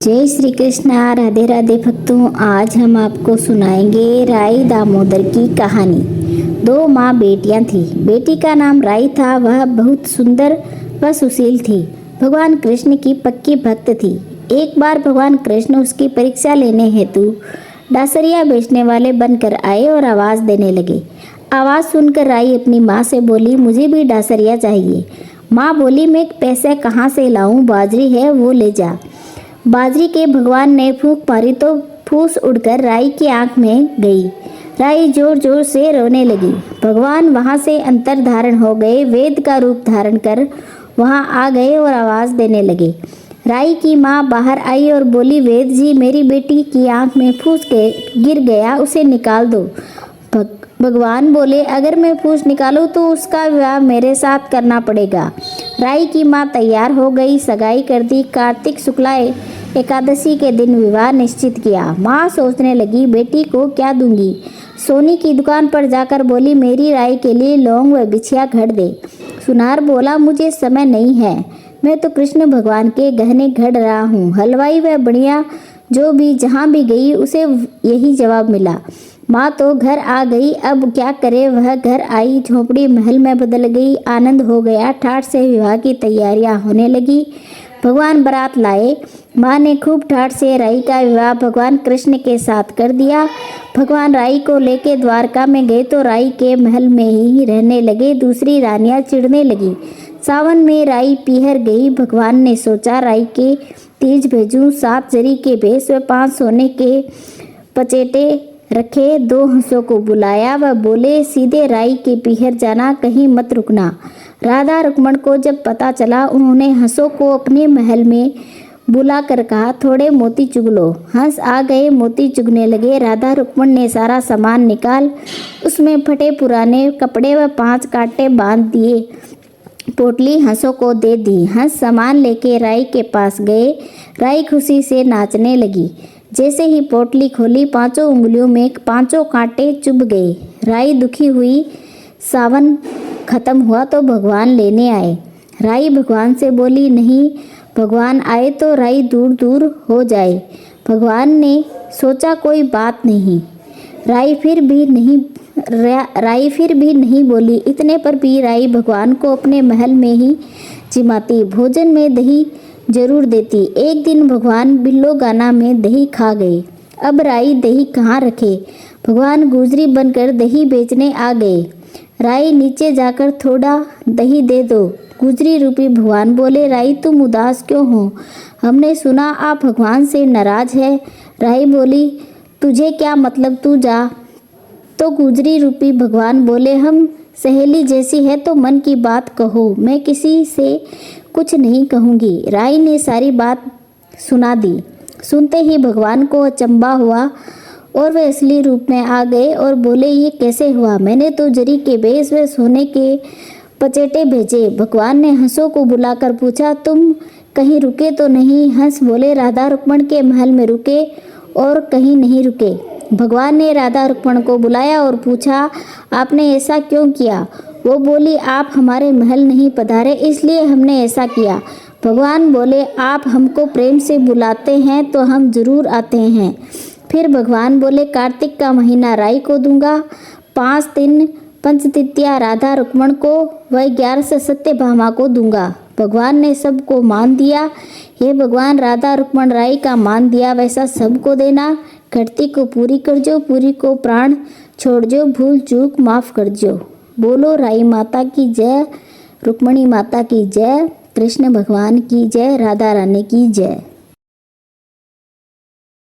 जय श्री कृष्णा। राधे राधे भक्तों, आज हम आपको सुनाएंगे राई दामोदर की कहानी। दो माँ बेटियां थी। बेटी का नाम राई था। वह बहुत सुंदर व सुशील थी। भगवान कृष्ण की पक्की भक्त थी। एक बार भगवान कृष्ण उसकी परीक्षा लेने हेतु डासरिया बेचने वाले बनकर आए और आवाज़ देने लगे। आवाज़ सुनकर राई अपनी माँ से बोली, मुझे भी डासरिया चाहिए। माँ बोली, मैं पैसे कहाँ से लाऊं? बाजरी है, वो ले जा। बाजरी के भगवान ने फूंक मारी तो फूस उड़कर राई की आंख में गई। राई जोर जोर से रोने लगी। भगवान वहां से अंतर धारण हो गए, वेद का रूप धारण कर वहां आ गए और आवाज देने लगे। राई की माँ बाहर आई और बोली, वेद जी, मेरी बेटी की आंख में फूस गिर गया, उसे निकाल दो। भगवान बोले, अगर मैं फूस निकालूं तो उसका विवाह मेरे साथ करना पड़ेगा। राई की माँ तैयार हो गई, सगाई कर दी। कार्तिक शुक्ला एकादशी के दिन विवाह निश्चित किया। माँ सोचने लगी, बेटी को क्या दूंगी। सोनी की दुकान पर जाकर बोली, मेरी राई के लिए लौंग व बिछिया घड़ दे। सुनार बोला, मुझे समय नहीं है, मैं तो कृष्ण भगवान के गहने घड़ रहा हूँ। हलवाई व बढ़िया जो भी जहाँ भी गई उसे यही जवाब मिला। माँ तो घर आ गई, अब क्या करे। वह घर आई, झोपड़ी महल में बदल गई। आनंद हो गया। ठाठ से विवाह की तैयारियां होने लगी। भगवान बारात लाए। माँ ने खूब ठाठ से राई का विवाह भगवान कृष्ण के साथ कर दिया। भगवान राई को लेके द्वारका में गए तो राई के महल में ही रहने लगे। दूसरी रानियां चिढ़ने लगी। सावन में राई पीहर गई। भगवान ने सोचा, राई के तीज भेजूं। 7 जरी के भेष व 5 सोने के पचेटे रखे। 2 हंसों को बुलाया व बोले, सीधे राई के पीहर जाना, कहीं मत रुकना। राधा रुक्मण को जब पता चला, उन्होंने हंसों को अपने महल में बुला कर कहा, थोड़े मोती चुग लो। हंस आ गए, मोती चुगने लगे। राधा रुक्मण ने सारा सामान निकाल उसमें फटे पुराने कपड़े व 5 कांटे बांध दिए। पोटली हंसों को दे दी। हंस सामान लेके राई के पास गए। राई खुशी से नाचने लगी। जैसे ही पोटली खोली, 5 उंगलियों में 5 कांटे चुभ गए। राई दुखी हुई। सावन खत्म हुआ तो भगवान लेने आए। राई भगवान से बोली, नहीं, भगवान आए तो राई दूर दूर हो जाए। भगवान ने सोचा, कोई बात नहीं। राई फिर भी नहीं बोली। इतने पर भी राई भगवान को अपने महल में ही जिमाती, भोजन में दही जरूर देती। एक दिन भगवान बिल्लो गाना में दही खा गए। अब राई दही कहाँ रखे। भगवान गुजरी बनकर दही बेचने आ गए। राई, नीचे जाकर थोड़ा दही दे दो। गुजरी रूपी भगवान बोले, राई, तुम उदास क्यों हो? हमने सुना आप भगवान से नाराज है। राई बोली, तुझे क्या मतलब, तू जा। तो गुजरी रूपी भगवान बोले, हम सहेली जैसी है तो मन की बात कहो, मैं किसी से कुछ नहीं कहूँगी। राई ने सारी बात सुना दी। सुनते ही भगवान को अचंभा हुआ और वे असली रूप में आ गए और बोले, ये कैसे हुआ? मैंने तो जरी के बेस व सोने के पचेटे भेजे। भगवान ने हंसों को बुलाकर पूछा, तुम कहीं रुके तो नहीं? हंस बोले, राधा रुक्मण के महल में रुके और कहीं नहीं रुके। भगवान ने राधा रुक्मण को बुलाया और पूछा, आपने ऐसा क्यों किया? वो बोली, आप हमारे महल नहीं पधारे, इसलिए हमने ऐसा किया। भगवान बोले, आप हमको प्रेम से बुलाते हैं तो हम जरूर आते हैं। फिर भगवान बोले, कार्तिक का महीना राई को दूंगा, 5 दिन पंचतिथिया राधा रुक्मण को व 11 सत्यभामा को दूंगा। भगवान ने सबको मान दिया। हे भगवान, राधा रुक्मण राई का मान दिया वैसा सबको देना। घटती को पूरी कर जो, पूरी को प्राण छोड़ जो, भूल चूक माफ कर जो। बोलो राई माता की जय, रुक्मणी माता की जय, कृष्ण भगवान की जय, राधा रानी की जय।